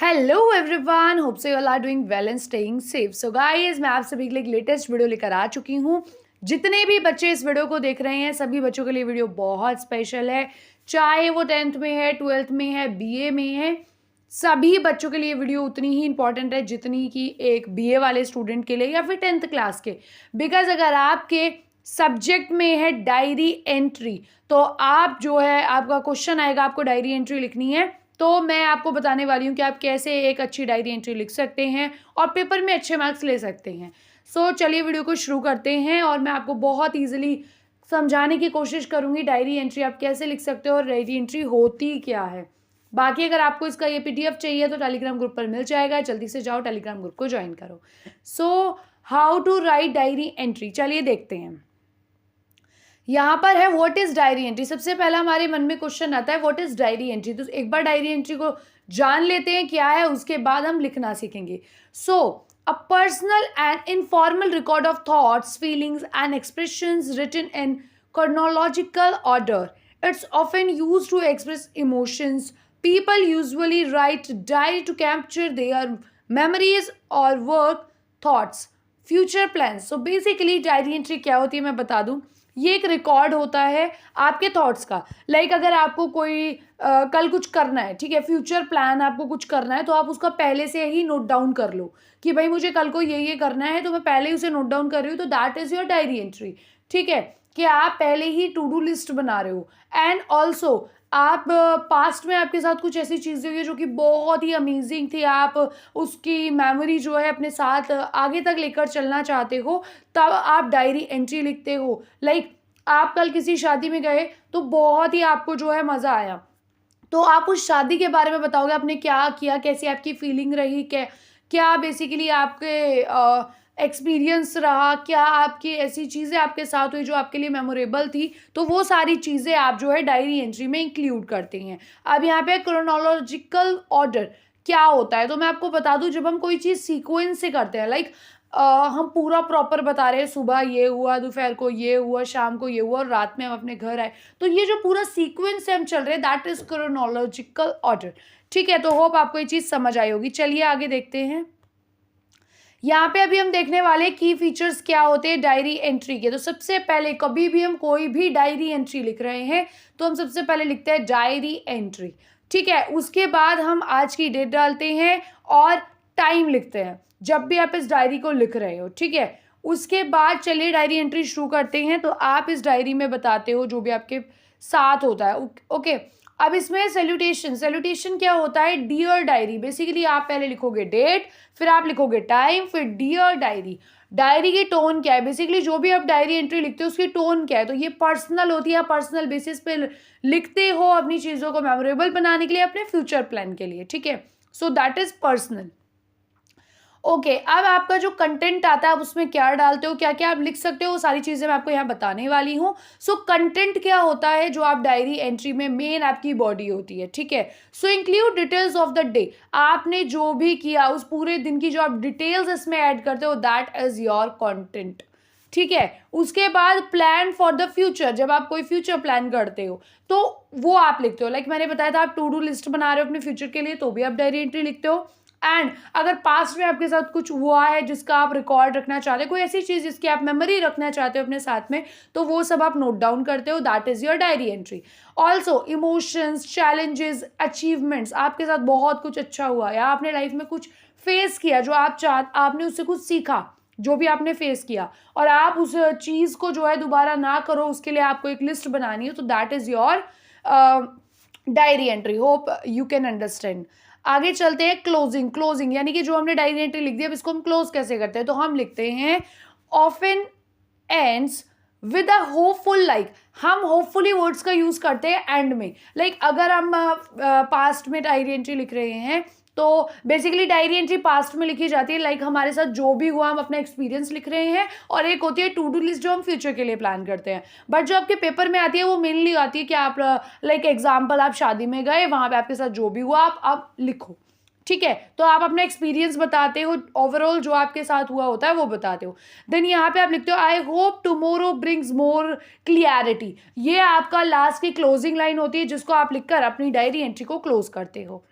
Hello everyone, hope so you all are doing well and staying safe. So guys, मैं आप सभी के लिए एक लेटेस्ट वीडियो लेकर आ चुकी हूँ। जितने भी बच्चे इस वीडियो को देख रहे हैं, सभी बच्चों के लिए वीडियो बहुत स्पेशल है। चाहे वो 10th में है, 12th में है, बीए में है, सभी बच्चों के लिए वीडियो उतनी ही इंपॉर्टेंट है जितनी कि एक बीए वाले स्टूडेंट के लिए या फिर 10th क्लास के। बिकॉज अगर आपके सब्जेक्ट में है डायरी एंट्री, तो आप जो है आपका क्वेश्चन आएगा, आपको डायरी एंट्री लिखनी है। तो मैं आपको बताने वाली हूँ कि आप कैसे एक अच्छी डायरी एंट्री लिख सकते हैं और पेपर में अच्छे मार्क्स ले सकते हैं। सो चलिए वीडियो को शुरू करते हैं और मैं आपको बहुत ईजिली समझाने की कोशिश करूँगी डायरी एंट्री आप कैसे लिख सकते हो और डायरी एंट्री होती क्या है। बाकी अगर आपको इसका ये पीडीएफ चाहिए तो टेलीग्राम ग्रुप पर मिल जाएगा, जल्दी से जाओ टेलीग्राम ग्रुप को ज्वाइन करो। So how to write diary entry, चलिए देखते हैं। यहाँ पर है व्हाट इज डायरी एंट्री। सबसे पहला हमारे मन में क्वेश्चन आता है व्हाट इज डायरी एंट्री। तो एक बार डायरी एंट्री को जान लेते हैं क्या है, उसके बाद हम लिखना सीखेंगे। So a personal and informal record of thoughts, feelings and expressions written in chronological order. It's often used to express emotions. People usually write diary to capture their memories or work thoughts, future plans. So basically diary entry क्या होती है मैं बता दूं। ये एक record होता है आपके थॉट्स का। लाइक अगर आपको कोई कल कुछ करना है, ठीक है, फ्यूचर प्लान आपको कुछ करना है, तो आप उसका पहले से ही नोट डाउन कर लो कि भाई मुझे कल को ये करना है, तो मैं पहले ही उसे नोट डाउन कर रही हूँ। तो that is your diary entry. ठीक है, कि आप पहले ही टू डू लिस्ट बना रहे हो। एंड ऑल्सो आप पास्ट में आपके साथ कुछ ऐसी चीज़ें हुई है जो कि बहुत ही अमेजिंग थी, आप उसकी मेमोरी जो है अपने साथ आगे तक लेकर चलना चाहते हो, तब आप डायरी एंट्री लिखते हो। लाइक आप कल किसी शादी में गए तो बहुत ही आपको जो है मज़ा आया, तो आप उस शादी के बारे में बताओगे आपने क्या किया, कैसी आपकी फीलिंग रही, क्या बेसिकली आपके एक्सपीरियंस रहा, क्या आपकी ऐसी चीज़ें आपके साथ हुई जो आपके लिए मेमोरेबल थी। तो वो सारी चीज़ें आप जो है डायरी एंट्री में इंक्लूड करते हैं। अब यहाँ पे क्रोनोलॉजिकल ऑर्डर क्या होता है, तो मैं आपको बता दूं, जब हम कोई चीज़ सीक्वेंस से करते हैं, लाइक हम पूरा प्रॉपर बता रहे हैं, सुबह ये हुआ, दोपहर को ये हुआ, शाम को ये हुआ और रात में हम अपने घर आए, तो ये जो पूरा सीक्वेंस से हम चल रहे हैं दैट इज क्रोनोलॉजिकल ऑर्डर। ठीक है, तो होप आपको ये चीज़ समझ आई होगी। चलिए आगे देखते हैं। यहाँ पे अभी हम देखने वाले की फीचर्स क्या होते हैं डायरी एंट्री के। तो सबसे पहले कभी भी हम कोई भी डायरी एंट्री लिख रहे हैं तो हम सबसे पहले लिखते हैं डायरी एंट्री। ठीक है, उसके बाद हम आज की डेट डालते हैं और टाइम लिखते हैं जब भी आप इस डायरी को लिख रहे हो। ठीक है, उसके बाद चलिए डायरी एंट्री शुरू करते हैं। तो आप इस डायरी में बताते हो जो भी आपके साथ होता है। ओके, अब इसमें सैल्यूटेशन क्या होता है, डियर डायरी। बेसिकली आप पहले लिखोगे डेट, फिर आप लिखोगे टाइम, फिर डियर डायरी। डायरी की टोन क्या है, बेसिकली जो भी आप डायरी एंट्री लिखते हो उसकी टोन क्या है, तो ये पर्सनल होती है, पर्सनल बेसिस पे लिखते हो अपनी चीज़ों को मेमोरेबल बनाने के लिए, अपने फ्यूचर प्लान के लिए। ठीक है, सो दैट इज पर्सनल। ओके, अब आपका जो कंटेंट आता है आप उसमें क्या डालते हो, क्या क्या आप लिख सकते हो, वो सारी चीज़ें मैं आपको यहाँ बताने वाली हूँ। सो कंटेंट क्या होता है जो आप डायरी एंट्री में, मेन आपकी बॉडी होती है। ठीक है, so include details of the day. आपने जो भी किया उस पूरे दिन की जो आप डिटेल्स इसमें ऐड करते हो दैट इज योर कंटेंट। ठीक है, उसके बाद प्लान फॉर द फ्यूचर। जब आप कोई फ्यूचर प्लान करते हो तो वो आप लिखते हो। लाइक मैंने बताया था, आप टू डू लिस्ट बना रहे हो अपने फ्यूचर के लिए तो भी आप डायरी एंट्री लिखते हो। एंड अगर पास्ट में आपके साथ कुछ हुआ है जिसका आप रिकॉर्ड रखना चाहते हो, कोई ऐसी चीज़ जिसकी आप मेमोरी रखना चाहते हो अपने साथ में, तो वो सब आप नोट डाउन करते हो, that is your diary entry. Also emotions, challenges, achievements, आपके साथ बहुत कुछ अच्छा हुआ या आपने लाइफ में कुछ फेस किया जो आपने उससे कुछ सीखा, जो भी आपने फेस किया, और आप उस चीज़ को जो है दोबारा ना करो, उसके लिए आपको एक लिस्ट बनानी है, तो that is your diary entry. Hope you can understand. आगे चलते हैं क्लोजिंग यानी कि जो हमने डायरी एंट्री लिख दी, अब इसको हम क्लोज कैसे करते हैं, तो हम लिखते हैं often ends with a hopeful. Like हम होपफुली वर्ड्स का यूज करते हैं एंड में। लाइक अगर हम पास्ट में डायरी एंट्री लिख रहे हैं तो बेसिकली डायरी एंट्री पास्ट में लिखी जाती है, लाइक हमारे साथ जो भी हुआ हम अपना एक्सपीरियंस लिख रहे हैं, और एक होती है टू डू लिस्ट जो हम फ्यूचर के लिए प्लान करते हैं। बट जो आपके पेपर में आती है वो मेनली आती है कि आप लाइक एग्जाम्पल, आप शादी में गए, वहाँ पे आपके साथ जो भी हुआ आप लिखो। ठीक है, तो आप अपना एक्सपीरियंस बताते हो, ओवरऑल जो आपके साथ हुआ होता है वो बताते हो। देन यहाँ पे आप लिखते हो आई hope tomorrow brings more clarity. ये आपका लास्ट की क्लोजिंग लाइन होती है जिसको आप लिखकर अपनी डायरी एंट्री को क्लोज करते हो।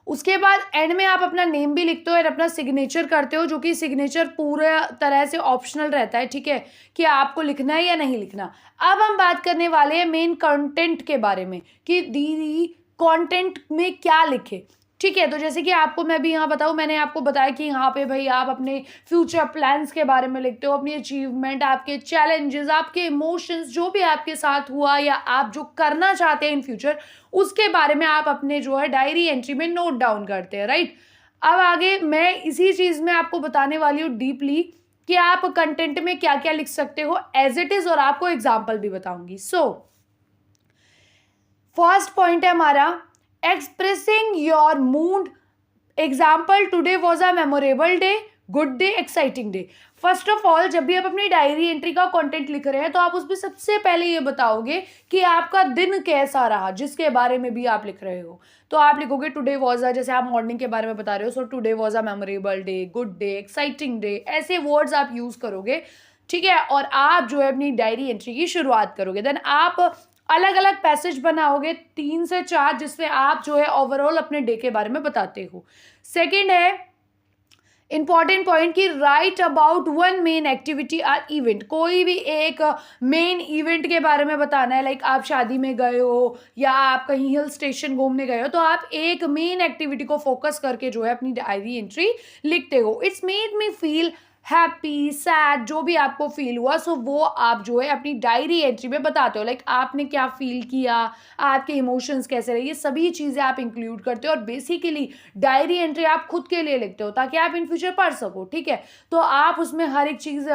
उसके बाद एंड में आप अपना नेम भी लिखते हो और अपना सिग्नेचर करते हो, जो कि सिग्नेचर पूरा तरह से ऑप्शनल रहता है, ठीक है, कि आपको लिखना है या नहीं लिखना। अब हम बात करने वाले हैं मेन कंटेंट के बारे में कि दीदी कंटेंट में क्या लिखे, ठीक है। तो जैसे कि आपको मैं भी यहाँ बताऊँ, मैंने आपको बताया कि यहाँ पे भाई आप अपने फ्यूचर प्लान्स के बारे में लिखते हो, अपनी अचीवमेंट, आपके चैलेंजेस, आपके इमोशंस, जो भी आपके साथ हुआ या आप जो करना चाहते हैं इन फ्यूचर, उसके बारे में आप अपने जो है डायरी एंट्री में नोट डाउन करते हैं, राइट। अब आगे मैं इसी चीज़ में आपको बताने वाली हूँ डीपली कि आप कंटेंट में क्या क्या लिख सकते हो एज इट इज़, और आपको एग्जाम्पल भी बताऊंगी। सो फर्स्ट पॉइंट है हमारा expressing your mood. Example, today was a memorable day, good day, exciting day. First of all जब भी आप अपनी डायरी एंट्री का कंटेंट लिख रहे हैं तो आप उसमें सबसे पहले ये बताओगे कि आपका दिन कैसा रहा, जिसके बारे में भी आप लिख रहे हो। तो आप लिखोगे टुडे वॉज अ, जैसे आप मॉर्निंग के बारे में बता रहे हो, so today was a memorable day, good day, exciting day, ऐसे वर्ड्स आप यूज करोगे, ठीक है। और आप जो है अपनी डायरी एंट्री की शुरुआत करोगे। देन आप अलग अलग पैसेज बनाओगे 3 से 4, जिसमें आप जो है ओवरऑल अपने डे के बारे में बताते हो। सेकंड है इंपॉर्टेंट पॉइंट कि write about one main activity or event. कोई भी एक मेन इवेंट के बारे में बताना है, लाइक आप शादी में गए हो या आप कहीं हिल स्टेशन घूमने गए हो, तो आप एक मेन एक्टिविटी को फोकस करके जो है अपनी डायरी एंट्री लिखते हो। It's made me feel happy, sad, जो भी आपको फील हुआ, सो वो आप जो है अपनी डायरी एंट्री में बताते हो। लाइक आपने क्या फील किया, आपके इमोशंस कैसे रहे, ये सभी चीज़ें आप इंक्लूड करते हो। और बेसिकली डायरी एंट्री आप खुद के लिए लिखते हो ताकि आप इन फ्यूचर पढ़ सको, ठीक है। तो आप उसमें हर एक चीज़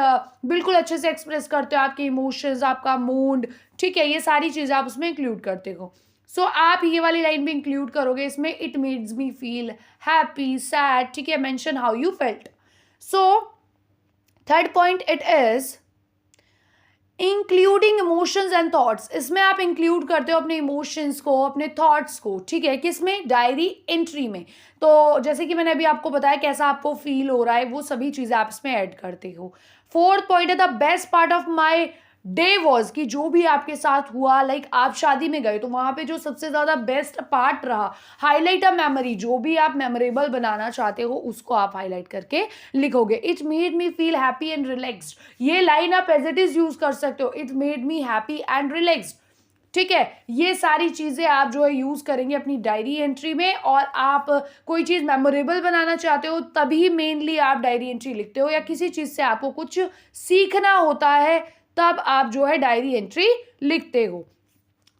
बिल्कुल अच्छे से एक्सप्रेस करते हो, आपके इमोशंस, आपका मूड, ठीक है, ये सारी चीज़ें आप उसमें इंक्लूड करते हो। सो आप ये वाली लाइन भी इंक्लूड करोगे इसमें, it makes me feel happy, sad, ठीक है, mention how you felt. So third point it is including emotions and thoughts. इसमें आप इंक्लूड करते हो अपने इमोशंस को, अपने थॉट्स को, ठीक है, किसमें, डायरी एंट्री में। तो जैसे कि मैंने अभी आपको बताया कैसा आपको फील हो रहा है, वो सभी चीज़ें आप इसमें ऐड करते हो। फोर्थ पॉइंट है the best part of my day was, कि जो भी आपके साथ हुआ, लाइक आप शादी में गए तो वहाँ पे जो सबसे ज़्यादा बेस्ट पार्ट रहा, हाईलाइट अ मेमोरी, जो भी आप मेमोरेबल बनाना चाहते हो उसको आप हाईलाइट करके लिखोगे। It made me feel happy and relaxed, ये लाइन आप एज इट इज यूज कर सकते हो, it made me happy and relaxed, ठीक है। ये सारी चीज़ें आप जो है यूज़ करेंगे अपनी डायरी एंट्री में। और आप कोई चीज़ मेमोरेबल बनाना चाहते हो तभी मेनली आप डायरी एंट्री लिखते हो, या किसी चीज़ से आपको कुछ सीखना होता है तब आप जो है डायरी एंट्री लिखते हो।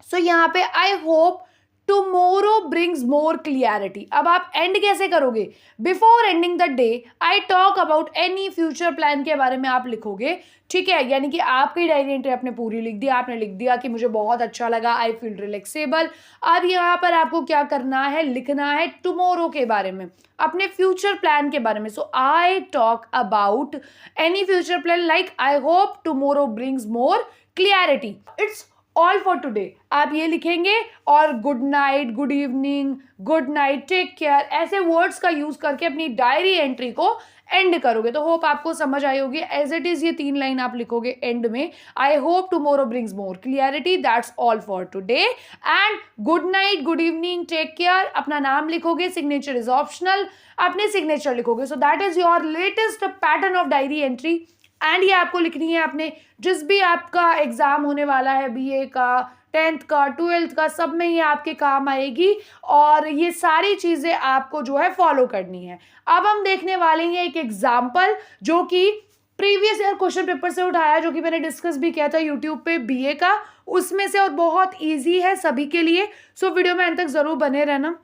सो यहाँ पे आई hope tomorrow brings more clarity. अब आप एंड कैसे करोगे, before ending the day I talk about any future plan के बारे में आप लिखोगे, ठीक है। यानी कि आपकी डायरी एंट्री आपने पूरी लिख दी, आपने लिख दिया कि मुझे बहुत अच्छा लगा, आई फील रिलैक्सेबल। अब यहाँ पर आपको क्या करना है, लिखना है टुमोरो के बारे में, अपने फ्यूचर प्लान के बारे में। So I talk about any future plan, like I hope tomorrow brings more clarity. It's all for today आप ये लिखेंगे, और good night, good evening, good night, take care, ऐसे वर्ड्स का यूज करके अपनी डायरी एंट्री को एंड करोगे। तो होप आपको समझ आई होगी। एज इट इज ये 3 लाइन आप लिखोगे एंड में, I hope tomorrow brings more clarity, that's all for today, and good night, good evening, take care, अपना नाम लिखोगे, सिग्नेचर इज ऑप्शनल, अपने सिग्नेचर लिखोगे। So that is your latest pattern of diary entry. And ये आपको लिखनी है अपने जिस भी आपका एग्जाम होने वाला है, बीए का, 10th का, 12th का, सब में ये आपके काम आएगी। और ये सारी चीज़ें आपको जो है फॉलो करनी है। अब हम देखने वाले हैं एक एग्जाम्पल जो कि प्रीवियस ईयर क्वेश्चन पेपर से उठाया, जो कि मैंने डिस्कस भी किया था यूट्यूब पे बीए का, उसमें से, और बहुत ईजी है सभी के लिए। सो वीडियो में अंत तक जरूर बने रहना।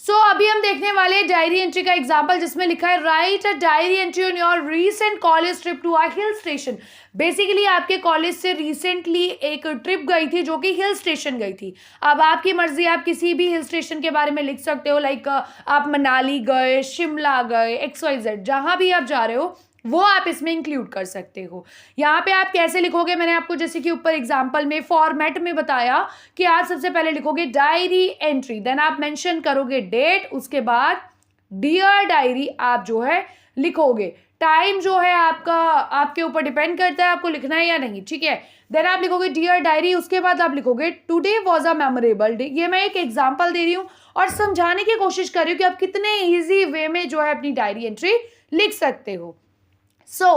सो अभी हम देखने वाले हैं डायरी एंट्री का एग्जाम्पल, जिसमें लिखा है write a diary entry on your recent college trip to a hill station. Basically आपके कॉलेज से रिसेंटली एक ट्रिप गई थी जो कि हिल स्टेशन गई थी। अब आपकी मर्जी, आप किसी भी हिल स्टेशन के बारे में लिख सकते हो, लाइक आप मनाली गए, शिमला गए, XYZ, जहां भी आप जा रहे हो वो आप इसमें इंक्लूड कर सकते हो। यहाँ पे आप कैसे लिखोगे, मैंने आपको जैसे कि ऊपर एग्जांपल में फॉर्मेट में बताया कि आप सबसे पहले लिखोगे डायरी एंट्री, देन आप मेंशन करोगे डेट, उसके बाद डियर डायरी आप जो है लिखोगे, टाइम जो है आपका आपके ऊपर डिपेंड करता है आपको लिखना है या नहीं, ठीक है। देन आप लिखोगे डियर डायरी, उसके बाद आप लिखोगे today was a memorable day. ये मैं एक एग्जांपल दे रही हूँ और समझाने की कोशिश कर रही हूँ कि आप कितने इजी वे में जो है अपनी डायरी एंट्री लिख सकते हो। So,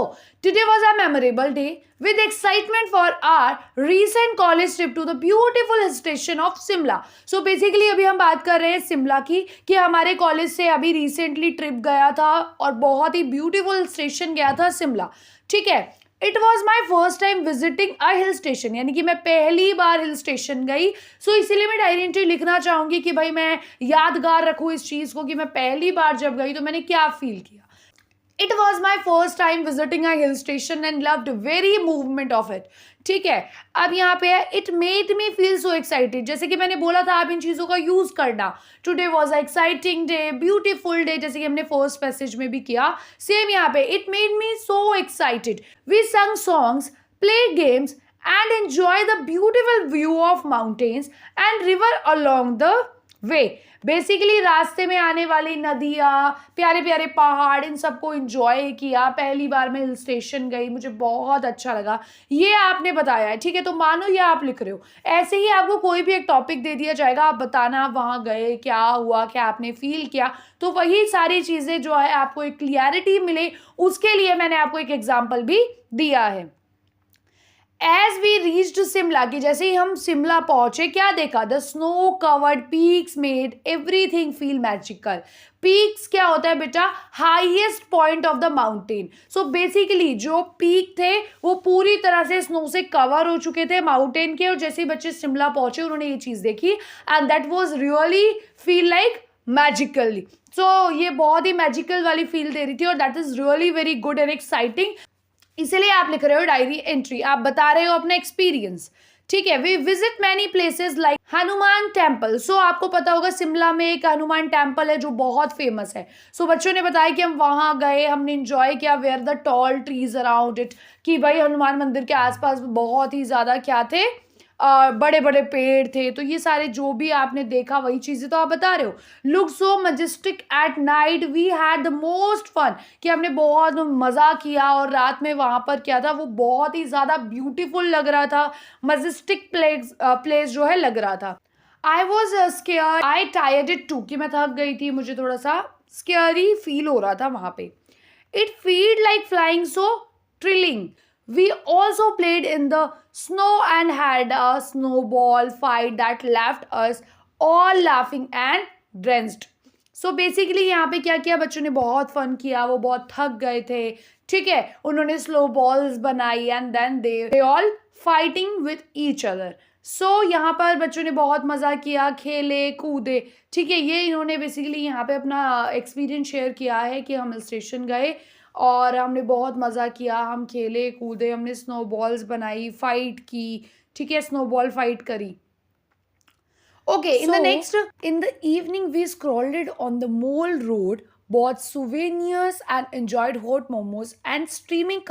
today was a memorable day with excitement for our recent college trip to the beautiful hill station of Simla. So basically अभी हम बात कर रहे हैं शिमला की कि हमारे कॉलेज से अभी रिसेंटली ट्रिप गया था और बहुत ही ब्यूटीफुल स्टेशन गया था शिमला, ठीक है। It was my first time visiting a hill station, यानी कि मैं पहली बार हिल स्टेशन गई। सो इसीलिए मैं डायरी एंट्री लिखना चाहूंगी कि भाई मैं यादगार रखूँ इस चीज़ को कि मैं पहली बार जब गई तो मैंने क्या फील किया। It was my first time visiting a hill station and loved very movement of it. ठीक है, अब यहाँ पे है it made me feel so excited। जैसे कि मैंने बोला था आप इन चीज़ों का यूज़ करना। Today was an exciting day, beautiful day, जैसे कि हमने फर्स्ट पैसेज में भी किया। सेम यहाँ पे it made me so excited. We sang songs, played games and enjoy the beautiful view of mountains and river along the way. Basically रास्ते में आने वाली नदियाँ, प्यारे प्यारे पहाड़, इन सबको इंजॉय किया। पहली बार मैं हिल स्टेशन गई, मुझे बहुत अच्छा लगा। ये आपने बताया है, ठीक है, तो मानो ये आप लिख रहे हो। ऐसे ही आपको कोई भी एक टॉपिक दे दिया जाएगा, आप बताना आप वहाँ गए, क्या हुआ, क्या आपने फील किया, तो वही सारी चीज़ें जो है आपको एक क्लियरिटी मिले, उसके लिए मैंने आपको एक एग्जाम्पल भी दिया है। एज वी रीच्ड शिमला, की जैसे ही हम शिमला पहुंचे क्या देखा, the snow covered peaks made everything feel magical. Peaks क्या होता है बेटा, highest point of the mountain. So basically जो पीक थे वो पूरी तरह से स्नो से कवर हो चुके थे माउंटेन के, और जैसे ही बच्चे शिमला पहुंचे उन्होंने ये चीज देखी and that was really feel like magically. So ये बहुत ही मैजिकल वाली फील दे रही थी और that is really very good and exciting. इसलिए आप लिख रहे हो डायरी एंट्री, आप बता रहे हो अपना एक्सपीरियंस, ठीक है। We visit many places like Hanuman temple. So आपको पता होगा शिमला में एक हनुमान टेम्पल है जो बहुत फेमस है। सो बच्चों ने बताया कि हम वहां गए, हमने इंजॉय किया, where the tall trees around it, कि भाई हनुमान मंदिर के आसपास बहुत ही ज्यादा क्या थे, बड़े बड़े पेड़ थे। तो ये सारे जो भी आपने देखा वही चीजें तो आप बता रहे हो। Look so majestic at night, we had the most fun, कि हमने बहुत मजा किया और रात में वहां पर क्या था वो बहुत ही ज्यादा ब्यूटीफुल लग रहा था, मजेस्टिक प्लेस जो है लग रहा था। I was scare, I tired too, कि मैं थक गई थी, मुझे थोड़ा सा स्केयरी फील हो रहा था वहां पे। It feel like flying so thrilling. We also played in the snow and had a snowball fight that left us all laughing and drenched. So basically यहाँ पे क्या किया, बच्चों ने बहुत फन किया, वो बहुत थक गए थे, ठीक है। उन्होंने स्नो बॉल्स बनाई and then they all fighting with each other. So यहाँ पर बच्चों ने बहुत मज़ा किया, खेले कूदे, ठीक है। ये इन्होंने बेसिकली यहाँ पे अपना एक्सपीरियंस शेयर किया है कि हम हिल स्टेशन गए और हमने बहुत मज़ा किया, हम खेले कूदे, हमने स्नोबॉल्स बनाई, फाइट की, ठीक है, स्नोबॉल फाइट करी। Okay, in the evening we scrolled on the Mall Road, bought souvenirs and enjoyed hot momos and steaming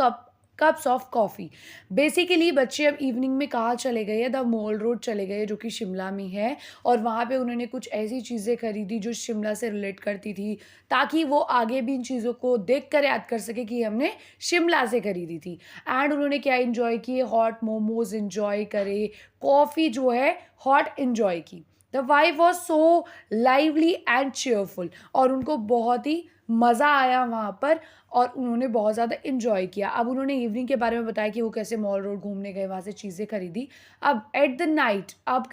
cups of coffee. Basically बच्चे अब इवनिंग में कहाँ चले गए, द मॉल रोड चले गए जो कि शिमला में है, और वहाँ पे उन्होंने कुछ ऐसी चीज़ें खरीदी जो शिमला से रिलेट करती थी, ताकि वो आगे भी इन चीज़ों को देख कर याद कर सके कि हमने शिमला से खरीदी थी। एंड उन्होंने क्या इन्जॉय किए, हॉट मोमोज इन्जॉय करे, कॉफ़ी जो है हॉट इन्जॉय की। The wife was so lively and cheerful, और उनको बहुत ही मज़ा आया वहाँ पर और उन्होंने बहुत ज़्यादा इन्जॉय किया। अब उन्होंने इवनिंग के बारे में बताया कि वो कैसे मॉल रोड घूमने गए, वहाँ से चीज़ें खरीदी। अब एट द नाइट, अब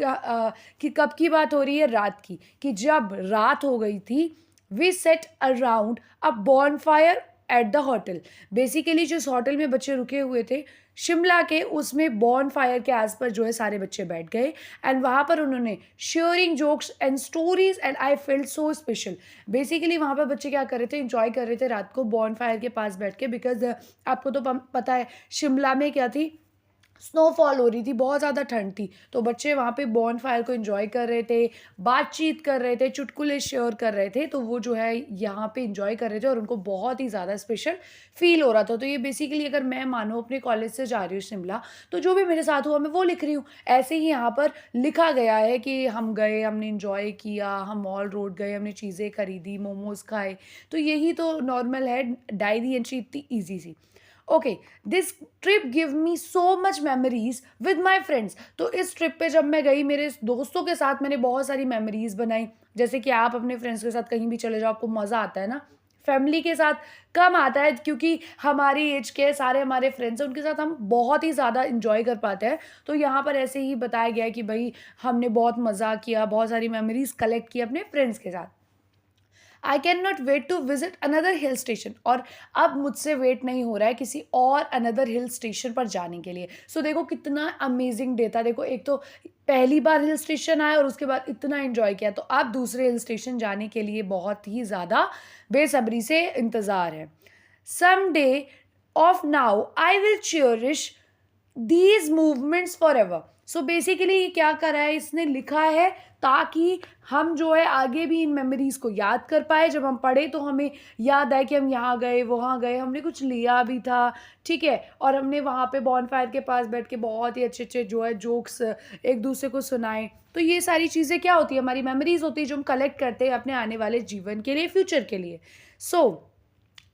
कि कब की बात हो रही है, रात की, कि जब रात हो गई थी, we sat around a bonfire at the hotel. Basically जिस होटल में बच्चे रुके हुए थे शिमला के, उसमें बॉन फायर के आस पर जो है सारे बच्चे बैठ गए एंड वहाँ पर उन्होंने sharing jokes and stories and I felt so special. Basically वहाँ पर बच्चे क्या कर रहे थे, इंजॉय कर रहे थे रात को बॉन फायर के पास बैठ के, बिकॉज आपको तो पता है शिमला में क्या थी, स्नोफॉल हो रही थी, बहुत ज़्यादा ठंड थी, तो बच्चे वहाँ पे बॉनफायर को एन्जॉय कर रहे थे, बातचीत कर रहे थे, चुटकुले शेयर कर रहे थे, तो वो जो है यहाँ पे एन्जॉय कर रहे थे और उनको बहुत ही ज़्यादा स्पेशल फ़ील हो रहा था। तो ये बेसिकली अगर मैं मानो अपने कॉलेज से जा रही हूँ शिमला, तो जो भी मेरे साथ हुआ मैं वो लिख रही हूँ। ऐसे ही यहाँ पर लिखा गया है कि हम गए, हमने एन्जॉय किया, हम मॉल रोड गए, हमने चीज़ें खरीदी, मोमोज़ खाए, तो यही तो नॉर्मल है डायरी एंट्री इतनी ईज़ी सी। Okay, this trip give me so much memories with my friends. तो इस ट्रिप पे जब मैं गई मेरे दोस्तों के साथ मैंने बहुत सारी मेमोरीज बनाई। जैसे कि आप अपने फ्रेंड्स के साथ कहीं भी चले जाओ आपको मज़ा आता है ना। फैमिली के साथ कम आता है क्योंकि हमारी एज के सारे हमारे फ्रेंड्स हैं, उनके साथ हम बहुत ही ज़्यादा इंजॉय कर पाते हैं। तो यहाँ पर ऐसे ही बताया गया है कि भाई हमने बहुत मज़ा किया, बहुत सारी मेमोरीज कलेक्ट की अपने फ्रेंड्स के साथ। I can not wait to visit another hill station. और अब मुझसे वेट नहीं हो रहा है किसी और अनदर हिल स्टेशन पर जाने के लिए। सो देखो कितना अमेजिंग डे था। देखो एक तो पहली बार हिल स्टेशन आया और उसके बाद इतना एंजॉय किया, तो अब दूसरे हिल स्टेशन जाने के लिए बहुत ही ज़्यादा बेसब्री से इंतज़ार है। Some day of now I will cherish these movements forever. So basically क्या करा है इसने, लिखा है ताकि हम जो है आगे भी इन मेमोरीज को याद कर पाए। जब हम पढ़े तो हमें याद आए कि हम यहाँ गए, वहाँ गए, हमने कुछ लिया भी था, ठीक है, और हमने वहाँ पे बॉनफायर के पास बैठ के बहुत ही अच्छे अच्छे जो है जोक्स एक दूसरे को सुनाए। तो ये सारी चीज़ें क्या होती है, हमारी मेमोरीज होती है जो हम कलेक्ट करते हैं अपने आने वाले जीवन के लिए, फ्यूचर के लिए। सो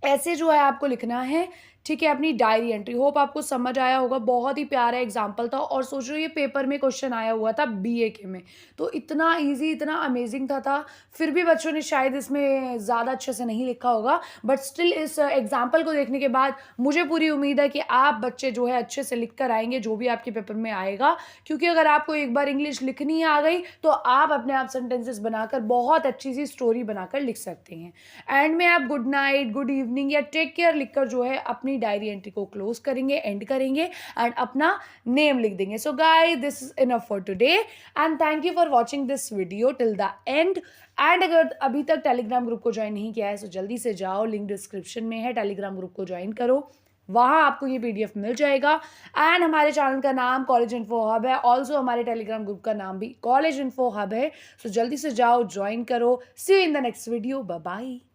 ऐसे जो है आपको लिखना है, ठीक है, अपनी डायरी एंट्री। होप आपको समझ आया होगा। बहुत ही प्यारा एग्जाम्पल था और सोच रही हूँ ये पेपर में क्वेश्चन आया हुआ था बीए के में, तो इतना इजी इतना अमेजिंग था। फिर भी बच्चों ने शायद इसमें ज़्यादा अच्छे से नहीं लिखा होगा, बट स्टिल इस एग्जाम्पल को देखने के बाद मुझे पूरी उम्मीद है कि आप बच्चे जो है अच्छे से लिख कर आएंगे जो भी आपके पेपर में आएगा। क्योंकि अगर आपको एक बार इंग्लिश लिखनी आ गई तो आप अपने आप सेंटेंसेस बनाकर बहुत अच्छी सी स्टोरी बनाकर लिख सकते हैं। एंड में आप गुड नाइट, गुड इवनिंग या टेक केयर लिखकर जो है अपनी डायरी एंट्री को क्लोज करेंगे, एंड करेंगे एंड अपना नेम लिख देंगे। So guys this is enough for today and thank you for watching this video till the end. And अगर अभी तक टेलीग्राम ग्रुप को ज्वाइन नहीं किया है तो जल्दी से जाओ, लिंक डिस्क्रिप्शन में है, टेलीग्राम ग्रुप को ज्वाइन करो, वहाँ आपको ये पीडीएफ मिल जाएगा। एंड हमारे चैनल का नाम कॉलेज इन्फो हब है, ऑल्सो हमारे टेलीग्राम ग्रुप का नाम भी कॉलेज इन्फो हब है। सो जल्दी से जाओ, ज्वाइन करो। See you in the next video, bye bye.